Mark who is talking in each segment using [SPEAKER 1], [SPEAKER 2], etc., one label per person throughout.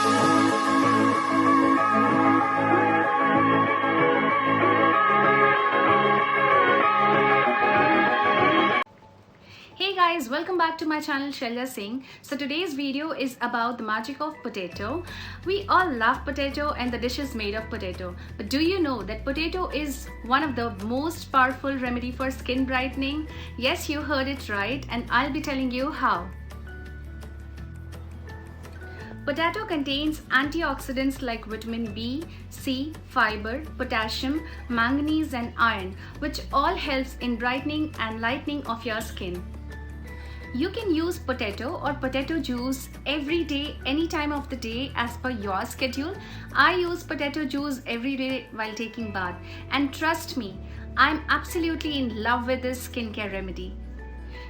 [SPEAKER 1] Hey guys, welcome back to my channel Shailja Singh. So today's video is about the magic of potato. We all love potato and the dishes made of potato. But do you know that potato is one of the most powerful remedy for skin brightening? Yes, you heard it right, and I'll be telling you how. Potato contains antioxidants like vitamin B, C, fiber, potassium, manganese and iron, which all helps in brightening and lightening of your skin. You can use potato or potato juice every day, any time of the day as per your schedule. I use potato juice every day while taking bath, and trust me, I'm absolutely in love with this skincare remedy.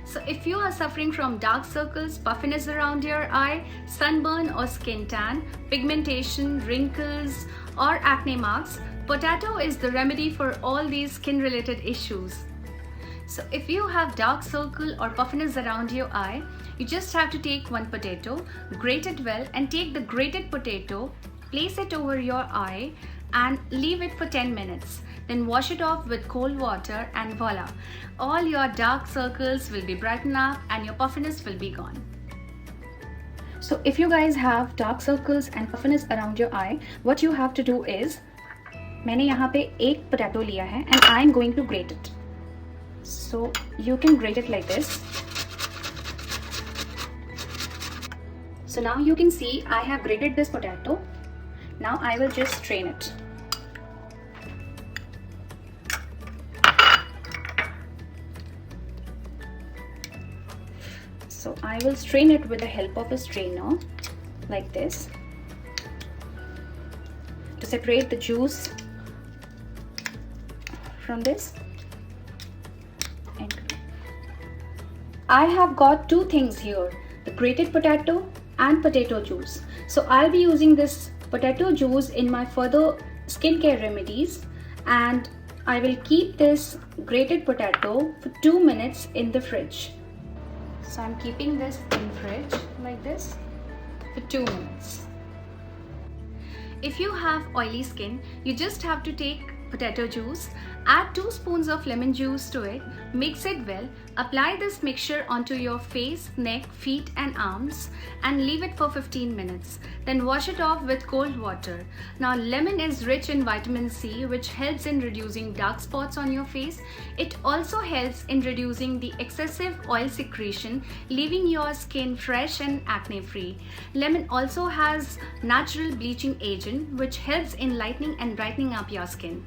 [SPEAKER 1] So if you are suffering from dark circles, puffiness around your eye, sunburn or skin tan, pigmentation, wrinkles or acne marks, potato is the remedy for all these skin related issues. So if you have dark circle or puffiness around your eye, you just have to take one potato, grate it well, and take the grated potato, place it over your eye and leave it for 10 minutes. Then wash it off with cold water and voila, all your dark circles will be brightened up and your puffiness will be gone. So if you guys have dark circles and puffiness around your eye, what you have to do is, मैंने यहाँ पे एक potato लिया है and I am going to grate it. So you can grate it like this. So now you can see I have grated this potato. Now I will just strain it. So I will strain it with the help of a strainer like this to separate the juice from this. I have got two things here, the grated potato and potato juice. So I'll be using this potato juice in my further skincare remedies, and I will keep this grated potato for 2 minutes in the fridge. So I'm keeping this in fridge like this for 2 minutes. If you have oily skin, you just have to take potato juice, add 2 spoons of lemon juice to it, mix it well, apply this mixture onto your face, neck, feet and arms and leave it for 15 minutes. Then wash it off with cold water. Now lemon is rich in vitamin C, which helps in reducing dark spots on your face. It also helps in reducing the excessive oil secretion, leaving your skin fresh and acne free. Lemon also has natural bleaching agent, which helps in lightening and brightening up your skin.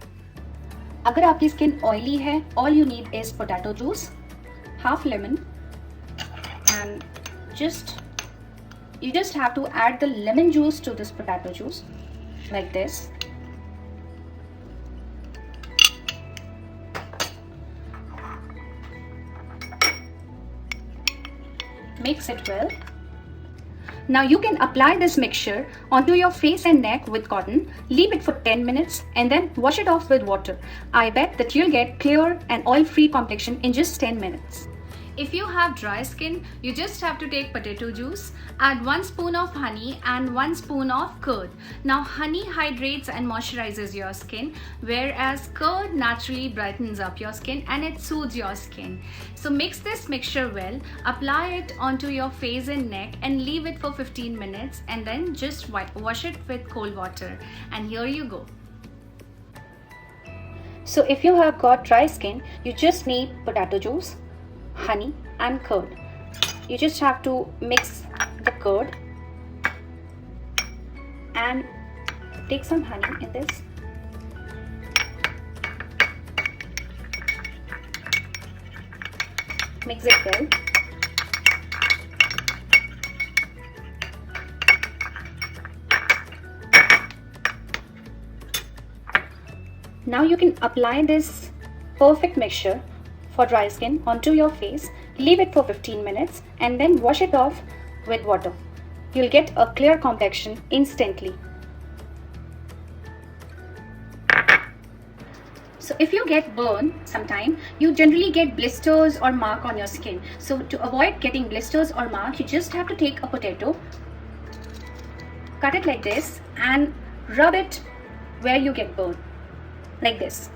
[SPEAKER 1] अगर आपकी skin oily है, all you need is potato juice, half lemon, and you just have to add the lemon juice to this potato juice like this. Mix it well. Now you can apply this mixture onto your face and neck with cotton, leave it for 10 minutes and then wash it off with water. I bet that you'll get clear and oil-free complexion in just 10 minutes. If you have dry skin, you just have to take potato juice, add 1 spoon of honey and 1 spoon of curd. Now honey hydrates and moisturizes your skin, whereas curd naturally brightens up your skin and it soothes your skin. So mix this mixture well, apply it onto your face and neck and leave it for 15 minutes and then just wash it with cold water. And here you go. So if you have got dry skin, you just need potato juice, honey and curd. You just have to mix the curd and take some honey in this. Mix it well. Now you can apply this perfect mixture for dry skin onto your face, leave it for 15 minutes and then wash it off with water. You'll get a clear complexion instantly. So if you get burn sometime, you generally get blisters or mark on your skin. So to avoid getting blisters or mark, you just have to take a potato, cut it like this and rub it where you get burned, like this,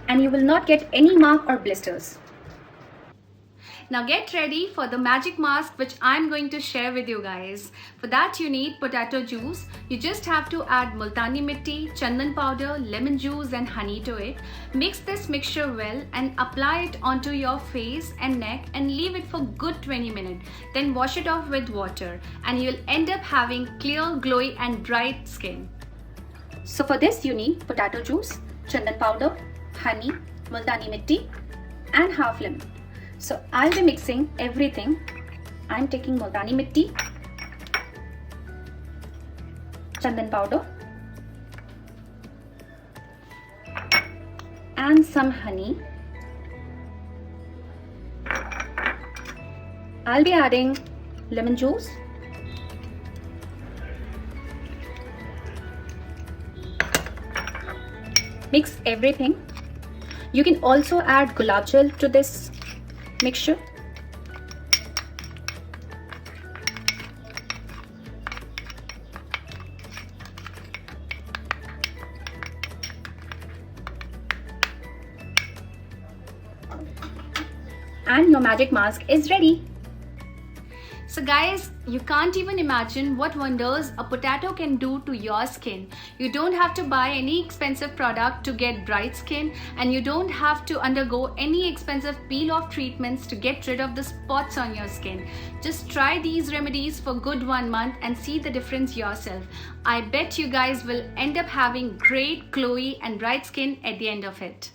[SPEAKER 1] and you will not get any mark or blisters. Now get ready for the magic mask which I'm going to share with you guys. For that you need potato juice. You just have to add multani mitti, chandan powder, lemon juice and honey to it. Mix this mixture well and apply it onto your face and neck and leave it for good 20 minutes. Then wash it off with water and you'll end up having clear, glowy and bright skin. So for this you need potato juice, chandan powder, honey, multani mitti and half lemon. So I'll be mixing everything. I'm taking multani mitti, chandan powder and some honey. I'll be adding lemon juice, mix everything. You can also add gulab jal to this mixture. And your magic mask is ready. So guys, you can't even imagine what wonders a potato can do to your skin. You don't have to buy any expensive product to get bright skin, and you don't have to undergo any expensive peel-off treatments to get rid of the spots on your skin. Just try these remedies for good 1 month and see the difference yourself. I bet you guys will end up having great, glowy and bright skin at the end of it.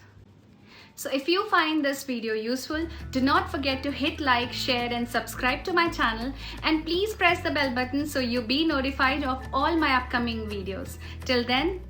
[SPEAKER 1] So if you find this video useful, do not forget to hit like, share and subscribe to my channel, and please press the bell button so you'll be notified of all my upcoming videos. Till then,